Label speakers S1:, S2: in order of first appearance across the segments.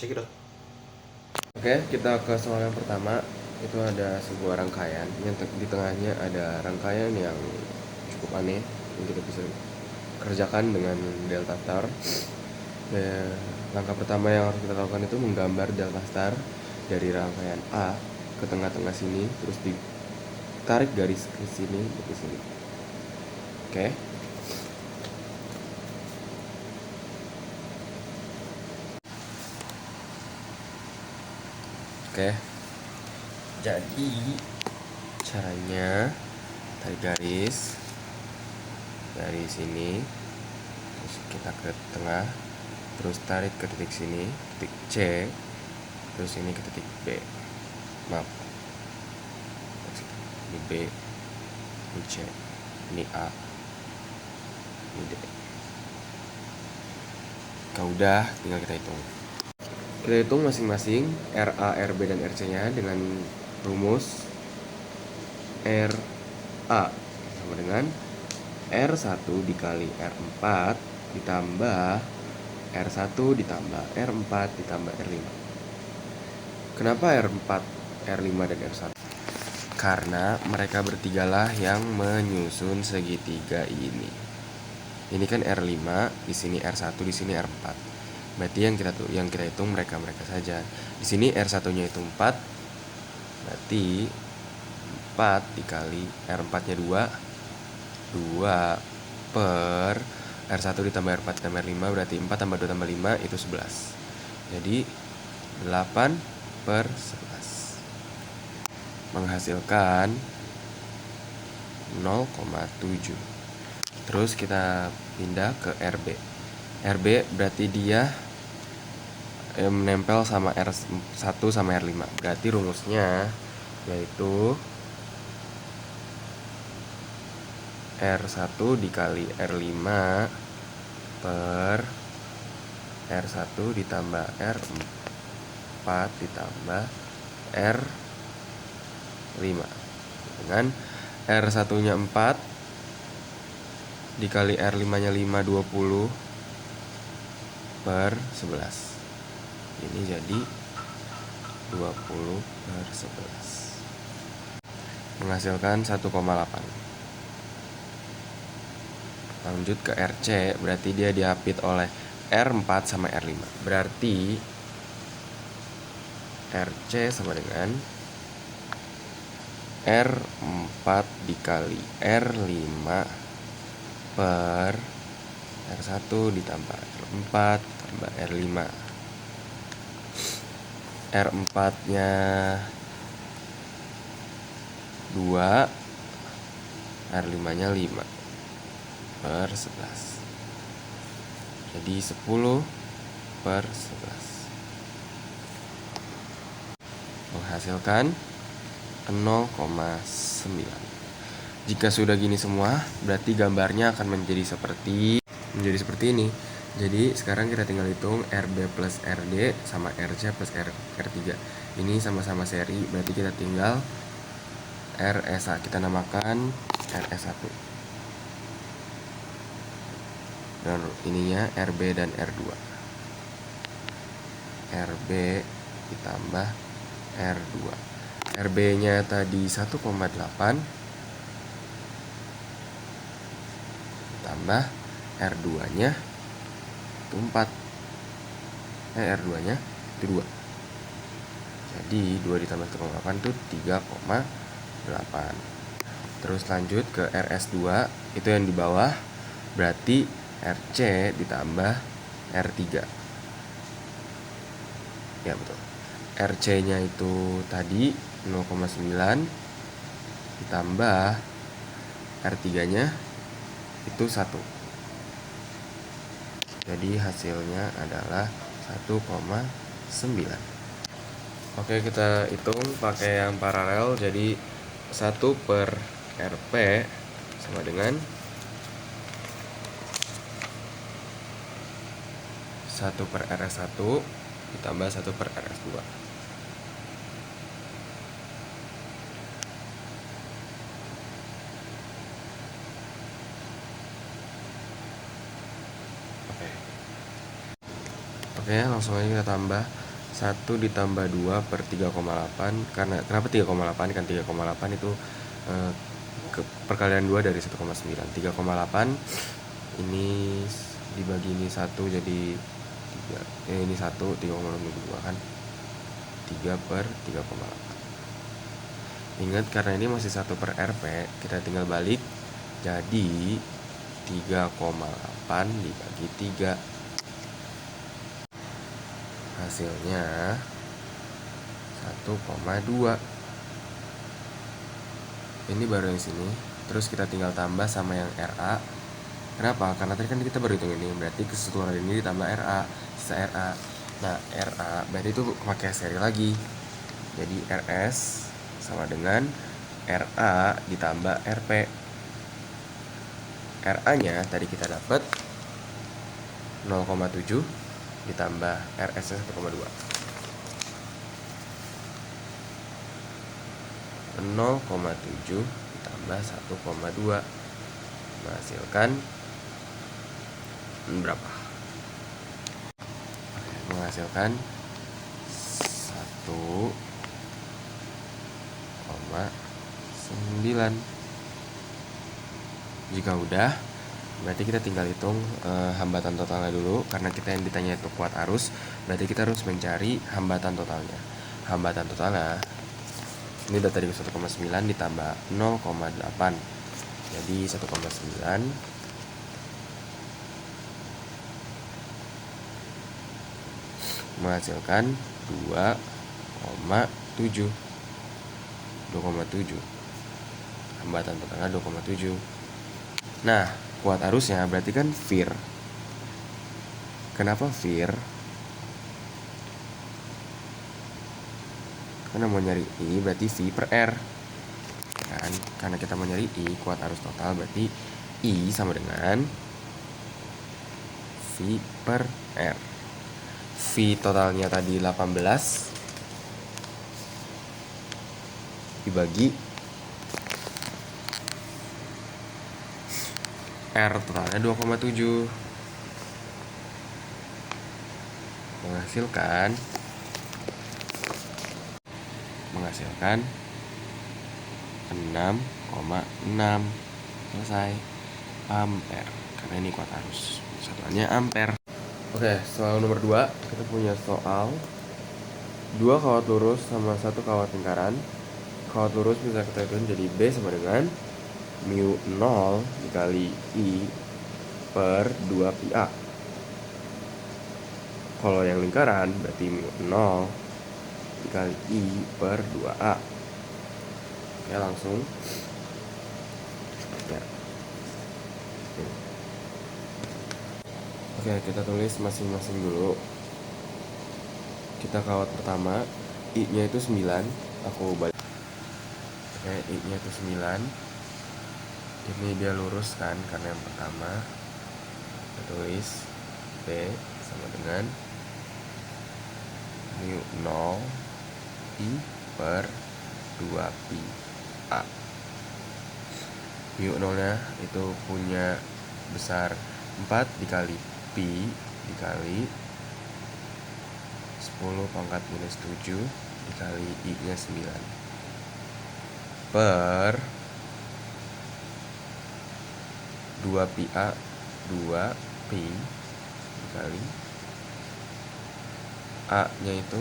S1: Check it out.
S2: Oke, kita ke soal yang pertama. Itu ada sebuah rangkaian yang di tengahnya ada rangkaian yang cukup aneh yang kita bisa kerjakan dengan delta star. Langkah pertama yang harus kita lakukan itu menggambar delta star dari rangkaian A ke tengah-tengah sini, terus ditarik garis ke sini, ke sini. Oke. Oke. Jadi caranya tarik garis dari sini, terus kita ke tengah, terus tarik ke titik sini, titik C, terus ini ke titik B. Maaf, ini B, ini C, ini A, ini D. Kalau udah, tinggal kita hitung. Kita hitung masing-masing RA, RB, dan RC-nya dengan rumus RA sama dengan R1 dikali R4 ditambah R1 ditambah R4 ditambah R5. Kenapa R4, R5, dan R1? Karena mereka bertigalah yang menyusun segitiga ini. Ini kan R5, di sini R1, di sini R4. Berarti yang kita hitung mereka saja. Di sini R1-nya itu 4. Berarti 4 dikali R4-nya 2 per R1 ditambah R4 ditambah R5, berarti 4 tambah 2 tambah 5 itu 11. Jadi 8 per 11 menghasilkan 0,7. Terus kita pindah ke RB. RB berarti dia menempel sama R1 sama R5. Berarti rumusnya yaitu R1 dikali R5 per R1 ditambah R4 ditambah R5 dengan R1-nya 4 dikali R5-nya 5, 20 per 11. Ini jadi 20 per 11 menghasilkan 1,8. Lanjut ke RC, berarti dia diapit oleh R4 sama R5. Berarti RC sama dengan R4 dikali R5 per R1 ditambah R4 tambah R5. R4 nya 2, R5 nya 5 per 11. Jadi 10 per 11 menghasilkan 0,9. Jika sudah gini semua, berarti gambarnya akan menjadi seperti ini. Jadi sekarang kita tinggal hitung RB plus RD sama RC plus R3. Ini sama-sama seri, berarti kita tinggal RS1, kita namakan RS1. Dan ininya RB dan R2. RB ditambah R2. RB-nya tadi 1,8 tambah R2-nya itu 4. R2-nya itu 2. Jadi 2 ditambah 1,8 itu 3,8. Terus lanjut ke RS2, itu yang di bawah, berarti RC ditambah R3. Ya betul. RC-nya itu tadi 0,9 ditambah R3-nya itu 1. Jadi hasilnya adalah 1,9. Oke, kita hitung pakai yang paralel. Jadi 1 per RP sama dengan 1 per RS1 ditambah 1 per RS2. Oke, langsung aja kita tambah. 1 ditambah 2 per 3,8. Karena kenapa 3,8? Kan 3,8 itu perkalian 2 dari 1,9. 3,8 ini dibagi ini 1 jadi 3. Ini 1, 3,2 kan 3 per 3,8. Ingat, karena ini masih 1 per RP, kita tinggal balik jadi 3,8 dibagi 3. Hasilnya 1,2. Ini baru yang sini. Terus kita tinggal tambah sama yang RA. Kenapa? Karena tadi kan kita baru hitung ini, berarti keseluruhan ini ditambah RA, sisa RA. Nah, RA berarti itu pakai seri lagi. Jadi RS sama dengan RA ditambah RP. RA-nya tadi kita dapat 0,7 ditambah RS-nya 1,2. 0,7 ditambah 1,2 menghasilkan berapa? Menghasilkan 1,9. Jika udah, berarti kita tinggal hitung hambatan totalnya dulu. Karena kita yang ditanya itu kuat arus, berarti kita harus mencari hambatan totalnya. Hambatan totalnya ini udah tadi 1,9 ditambah 0,8. Jadi 1,9 menghasilkan 2,7. Hambatan totalnya 2,7. Nah, kuat arusnya berarti kan VIR. Kenapa VIR? Karena mau nyari I berarti V per R kan? Karena kita mau nyari I, kuat arus total, berarti I sama dengan V per R. V totalnya tadi 18 dibagi R totalnya 2,7 menghasilkan 6,6 selesai ampere, karena ini kuat arus, satuannya ampere. Oke, soal nomor 2, kita punya soal 2 kawat lurus sama 1 kawat lingkaran. Kawat lurus bisa kita hitung jadi B sama dengan mu 0 dikali I per 2 pi A. Kalau yang lingkaran berarti mu 0 dikali I per 2A. Oke, langsung ya. Oke, kita tulis masing-masing dulu. Kita kawat pertama, I-nya itu 9. Aku balik. Oke, I-nya itu 9. Ini dia lurus kan, karena yang pertama. Kita tulis B sama dengan mu 0 I per 2 pi A. Mu 0 nya itu punya besar 4 dikali pi dikali 10 pangkat minus 7 dikali I nya 9 per 2 pi A, 2 pi dikali A nya itu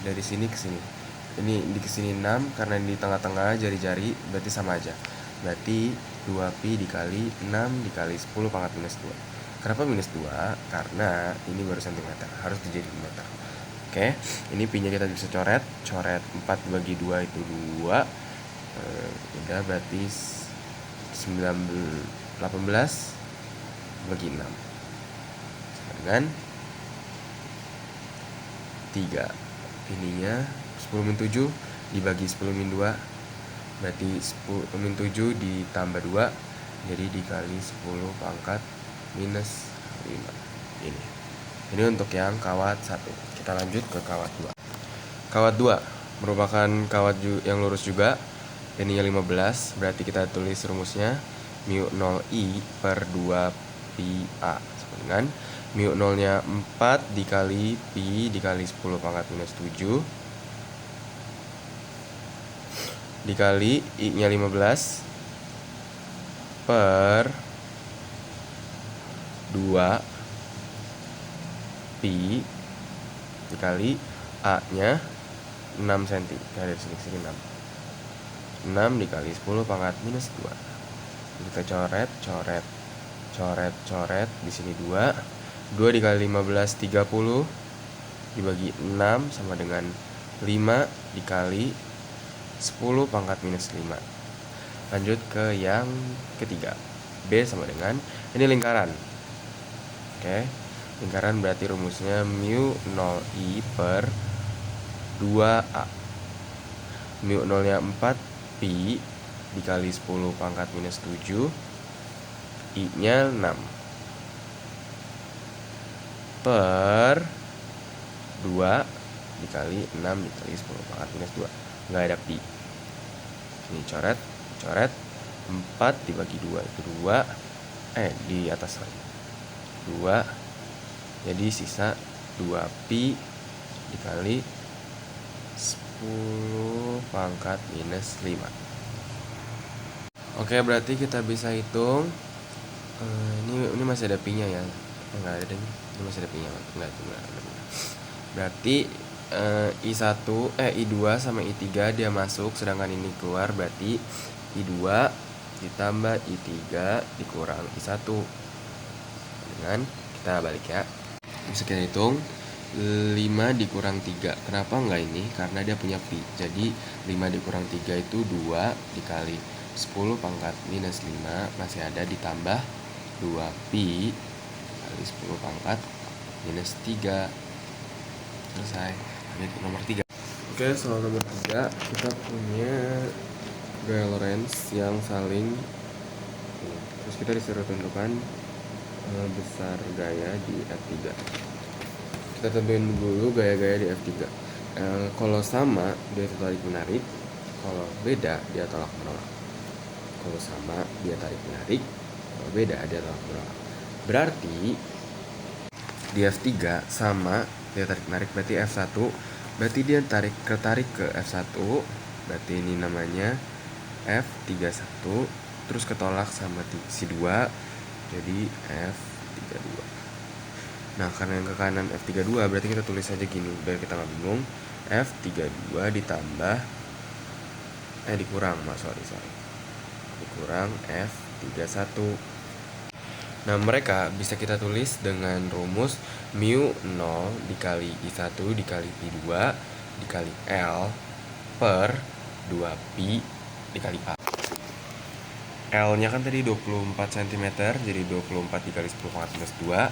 S2: dari sini ke sini. Ini di kesini 6, karena di tengah-tengah jari-jari berarti sama aja. Berarti 2 pi dikali 6 dikali 10 pangkat minus 2. Kenapa minus 2? Karena ini baru cm, harus dijadikan meter. Oke, ini pi nya kita bisa coret 4 bagi 2 itu 2. Udah, berarti 18 bagi 6 sama dengan 3. Ininya 10 min 7 dibagi 10 min 2, berarti 10 min 7 ditambah 2, jadi dikali 10 pangkat minus 5. Ini untuk yang kawat 1. Kita lanjut ke kawat 2. Kawat 2 merupakan kawat yang lurus juga. Ininya 15, berarti kita tulis rumusnya mu 0 I per 2 pi A sama dengan Mu nolnya 4 dikali pi dikali 10 pangkat minus 7 dikali I-nya 15 per 2 pi dikali A-nya 6 cm. Dari sini 6 dikali 10 pangkat minus 2. Kita coret di sini 2 dikali 15 30 dibagi 6 sama dengan 5 dikali 10 pangkat minus 5. Lanjut ke yang ketiga. B sama dengan, ini lingkaran. Oke, lingkaran berarti rumusnya mu 0i per 2a. Mu nolnya 4 pi dikali 10 pangkat minus 7, I-nya 6 per 2 dikali 6 dikali 10 pangkat minus 2. Nggak ada pi. Ini coret 4 dibagi 2 itu 2, di atas lagi 2, jadi sisa 2 pi dikali 10 pangkat minus 5. Oke, berarti kita bisa hitung ini masih ada pi nya ya, enggak ada deh, ini masih ada pi nya, enggak itu enggak ada. Berarti I1 I2 sama I3 dia masuk, sedangkan ini keluar, berarti I2 ditambah I3 dikurang I1. Dengan kita balik ya, bisa kita hitung 5 dikurang 3. Kenapa enggak ini? Karena dia punya pi. Jadi 5 dikurang 3 itu 2 dikali 10 pangkat minus 5 masih ada, ditambah 2 pi kali 10 pangkat minus 3. Selesai. Lanjut nomor 3. Oke, soal nomor 3 kita punya gaya Lorentz yang saling, terus kita disuruh tentukan besar gaya di F3. Kita tentuin dulu gaya-gaya di F3. Kalau sama dia tarik menarik, kalau beda dia tolak menolak. Kalau sama dia tarik menarik, kalau beda dia tolak menolak. Berarti di F3 sama dia tarik menarik, berarti F1 berarti dia ketarik ke F1, berarti ini namanya F31, terus ketolak sama si 2, jadi F32. Nah, karena yang ke kanan F32 berarti kita tulis aja gini biar kita nggak bingung. F32 ditambah dikurang dikurang F31. Nah, mereka bisa kita tulis dengan rumus mu 0 dikali I1 dikali I2 dikali L per 2pi dikali A. L-nya kan tadi 24 cm, jadi 24 dikali 10 pangkat minus 2.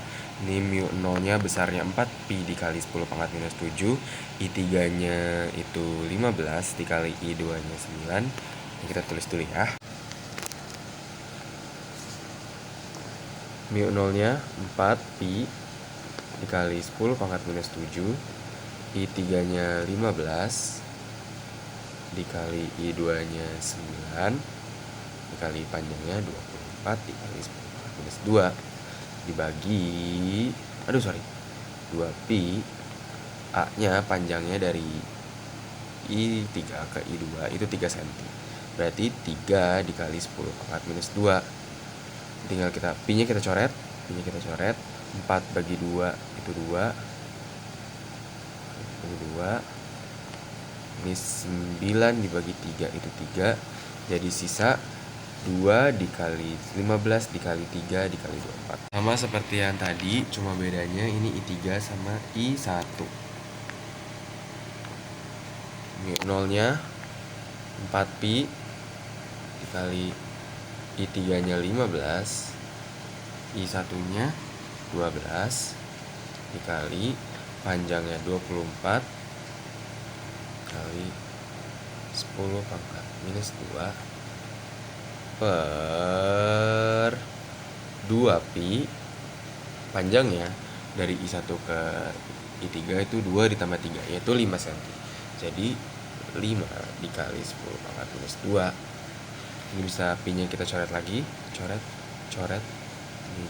S2: Ini mu 0-nya besarnya 4 pi dikali 10 pangkat minus 7. I3-nya itu 15 dikali I2-nya 9. Ini kita tulis dulu ya. Mu 0-nya 4 pi dikali 10 pangkat minus 7. I3-nya 15 dikali I2-nya 9 dikali panjangnya 24 dikali 10 pangkat minus 2 dibagi 2 pi. A nya panjangnya dari I3 ke I2 itu 3 cm, berarti 3 dikali 10 pangkat minus 2. Tinggal kita pi nya kita coret 4 bagi 2 itu 2 ini 9 dibagi 3 itu 3, jadi sisa 2 dikali 15 dikali 3 dikali 24. Sama seperti yang tadi, cuma bedanya ini I3 sama I1. Mu 0-nya 4 pi dikali I3-nya 15, I1-nya 12 dikali panjangnya 24 kali 10 pangkat minus 2 per 2 pi. Panjangnya dari I1 ke I3 itu 2 ditambah 3, yaitu 5 cm. Jadi 5 dikali 10 pangkat minus 2. Ini bisa pi nya kita coret lagi, coret ini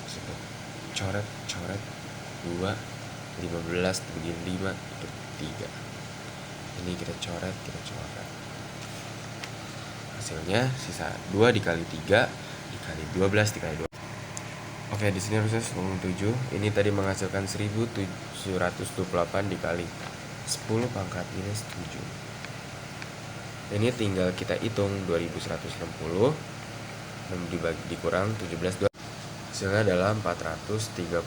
S2: coret 2, 15 dibagi 5 itu 3. Ini kita coret. Hasilnya sisa 2 dikali 3 dikali 12 dikali 2. Oke, di sini rumusnya 97. Ini tadi menghasilkan 1728 dikali 10 pangkat minus 7. Ini tinggal kita hitung 2160 dikurang 17 hasilnya adalah 432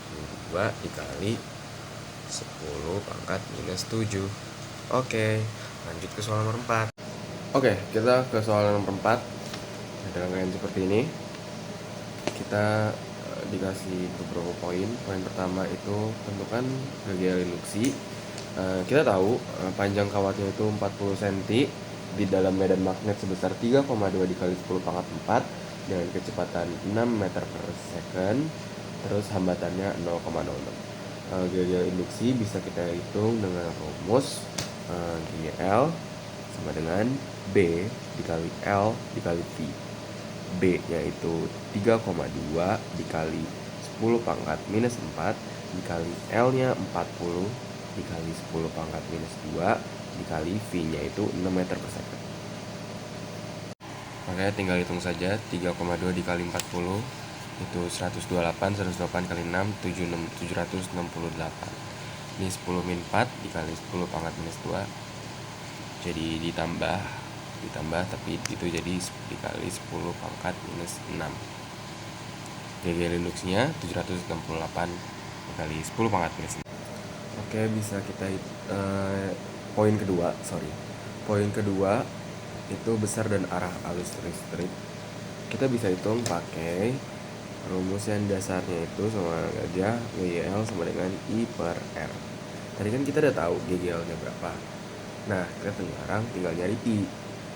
S2: dikali 10 pangkat minus 7. Oke, lanjut ke soal nomor 4. Oke, kita ke soal nomor 4. Ada rangkaian seperti ini. Kita dikasih beberapa poin. Poin pertama itu tentukan GGL induksi. Kita tahu panjang kawatnya itu 40 cm di dalam medan magnet sebesar 3,2 dikali 10 pangkat 4 dengan kecepatan 6 meter per second, terus hambatannya 0,06. GGL induksi bisa kita hitung dengan rumus GL sama dengan B dikali L dikali V. B yaitu 3,2 dikali 10 pangkat minus 4 dikali L nya 40 dikali 10 pangkat minus 2 dikali V nya itu 6 meter per second. Makanya tinggal hitung saja. 3,2 dikali 40 itu 128 kali 6 768. Ini 10 min 4 dikali 10 pangkat minus 2, jadi ditambah tapi itu jadi dikali 10 pangkat minus 6. GGL induksinya 768 dikali 10 pangkat minus 6. Oke, bisa kita poin kedua itu besar dan arah arus listrik. Kita bisa hitung pakai rumus yang dasarnya itu sama aja GGL sama dengan I per R. Tadi kan kita udah tahu GGL nya berapa. Nah, kita sekarang tinggal nyari I.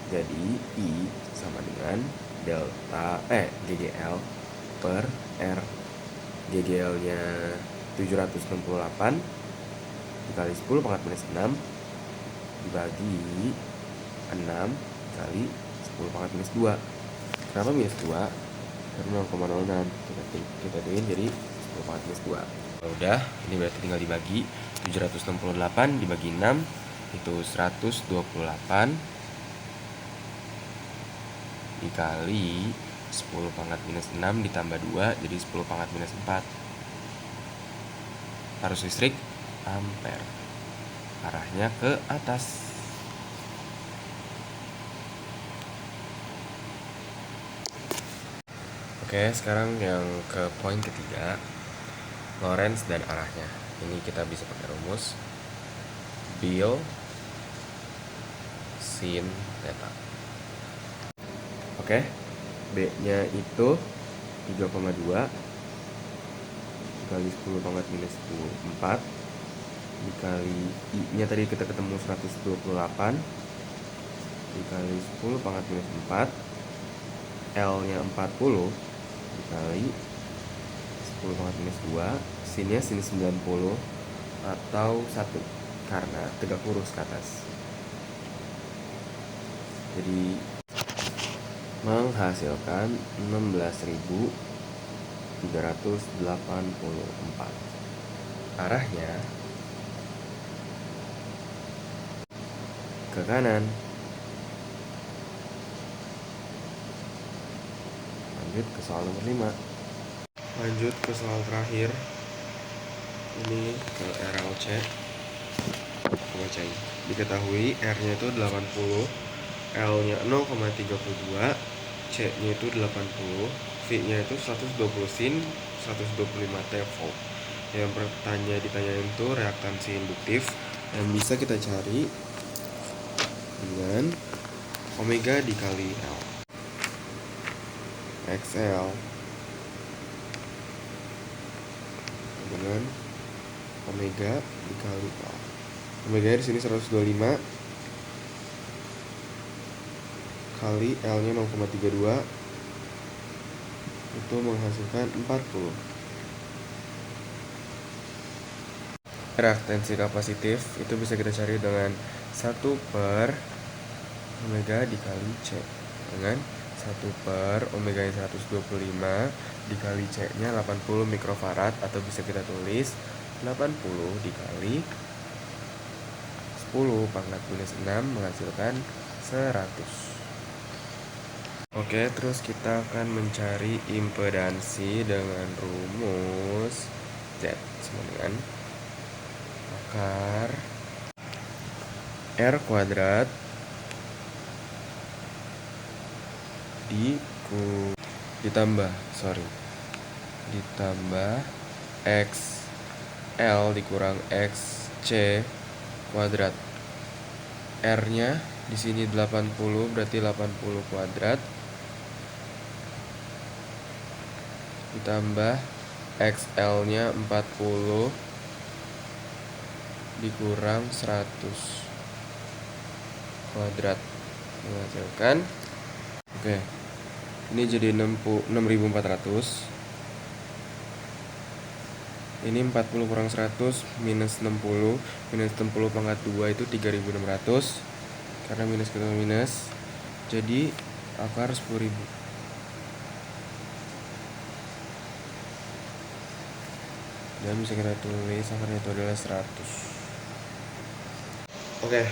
S2: Jadi I sama dengan delta GGL per R. GGL nya 768 dikali 10 pangkat minus 6 dibagi 6 kali 10 pangkat minus 2. Kenapa minus 2? Karena 0,06 kita tuin jadi 10 pangkat minus 2. Udah, ini berarti tinggal dibagi 768 dibagi 6 itu 128 dikali 10 pangkat minus 6 ditambah 2 jadi 10 pangkat minus 4. Arus listrik ampere, arahnya ke atas. Oke, sekarang yang ke poin ketiga, Lorentz dan arahnya. Ini kita bisa pakai rumus Bill sin theta. Oke, B nya itu 3,2 dikali 10 pangkat minus 4 dikali I nya tadi kita ketemu 128 dikali 10 pangkat minus 4, L nya 40 dikali 10 pangkat minus 2, sin nya sin 90 atau 1 karena tegak lurus ke atas. Jadi menghasilkan 16.384. Arahnya ke kanan. Lanjut ke soal nomor 5. Lanjut ke soal terakhir. Ini ke RLC. Bacain. Diketahui R-nya itu 80, L-nya 0,32, C-nya itu 80, V-nya itu 120 sin 125 T volt. Yang ditanyain itu reaktansi induktif yang bisa kita cari dengan omega dikali L. XL dengan omega dikali L. Omega di sini 125 kali L-nya 0,32 itu menghasilkan 40. Reaktansi kapasitif itu bisa kita cari dengan 1 per omega dikali C dengan 1 per omega 125 dikali C nya 80 mikrofarad, atau bisa kita tulis 80 dikali 10 pangkat minus 6 menghasilkan 100. Oke, terus kita akan mencari impedansi dengan rumus Z sama dengan akar R kuadrat ditambah XL dikurang XC kuadrat. R-nya di sini 80, berarti 80 kuadrat ditambah XL-nya 40 dikurang 100 kuadrat menghasilkan, oke, ini jadi 6400. Ini 40 kurang 100 minus 60. Minus 60 pangkat 2 itu 3600. Karena minus ketemu minus, jadi akar 10.000. Dan bisa kita tulis akarnya itu adalah 100. Oke,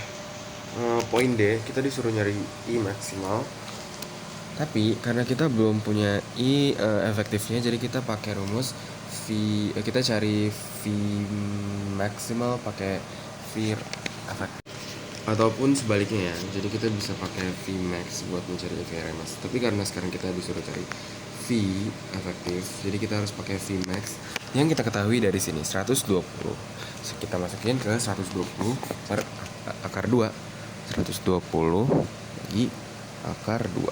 S2: poin D, kita disuruh nyari I maksimal. Tapi karena kita belum punya I efektifnya, jadi kita pakai rumus kita cari V maksimal pakai V efektif. Ataupun sebaliknya ya, jadi kita bisa pakai V max buat mencari V RMS. Tapi karena sekarang kita disuruh cari V efektif, jadi kita harus pakai V max yang kita ketahui dari sini 120. Kita masukin ke 120 per akar 2. 120 bagi akar 2.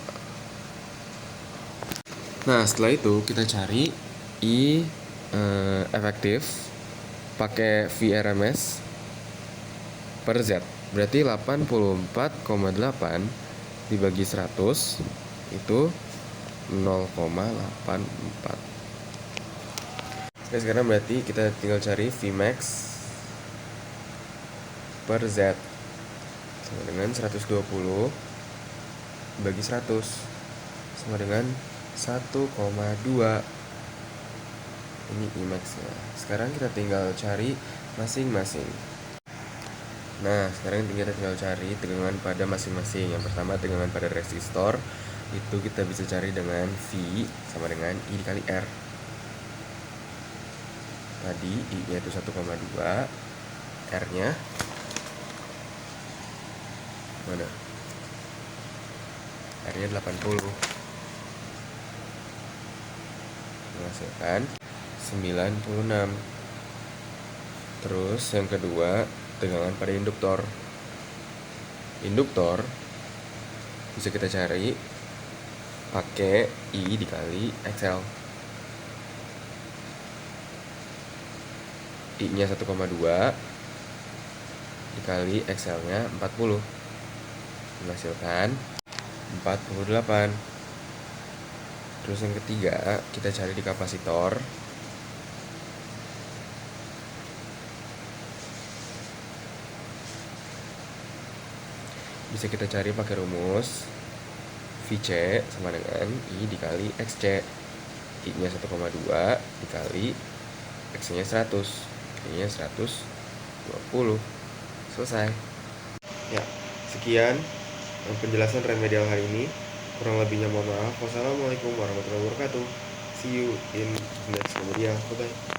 S2: Nah, setelah itu kita cari I efektif pakai V RMS per Z. Berarti 84,8 dibagi 100 itu 0,84. Oke, sekarang berarti kita tinggal cari Vmax per Z sama dengan 120 bagi 100 sama dengan 1,2. Ini Imax nya. Sekarang kita tinggal cari masing-masing. Nah, sekarang kita tinggal cari tegangan pada masing-masing. Yang pertama tegangan pada resistor, itu kita bisa cari dengan V sama dengan I dikali R. Tadi I-nya itu 1,2, R-nya mana? R-nya 80. Menghasilkan 96. Terus yang kedua, tegangan pada induktor. Induktor bisa kita cari pakai I dikali XL. I-nya 1,2 dikali XL-nya 40 menghasilkan 48. Terus yang ketiga, kita cari di kapasitor. Bisa kita cari pakai rumus VC sama dengan I dikali XC. I-nya 1,2 dikali X-nya 100. I-nya 120. Selesai. Ya, sekian penjelasan remedial hari ini. Kurang lebihnya mohon maaf. Wassalamualaikum warahmatullahi wabarakatuh. See you in next remedial. Bye-bye.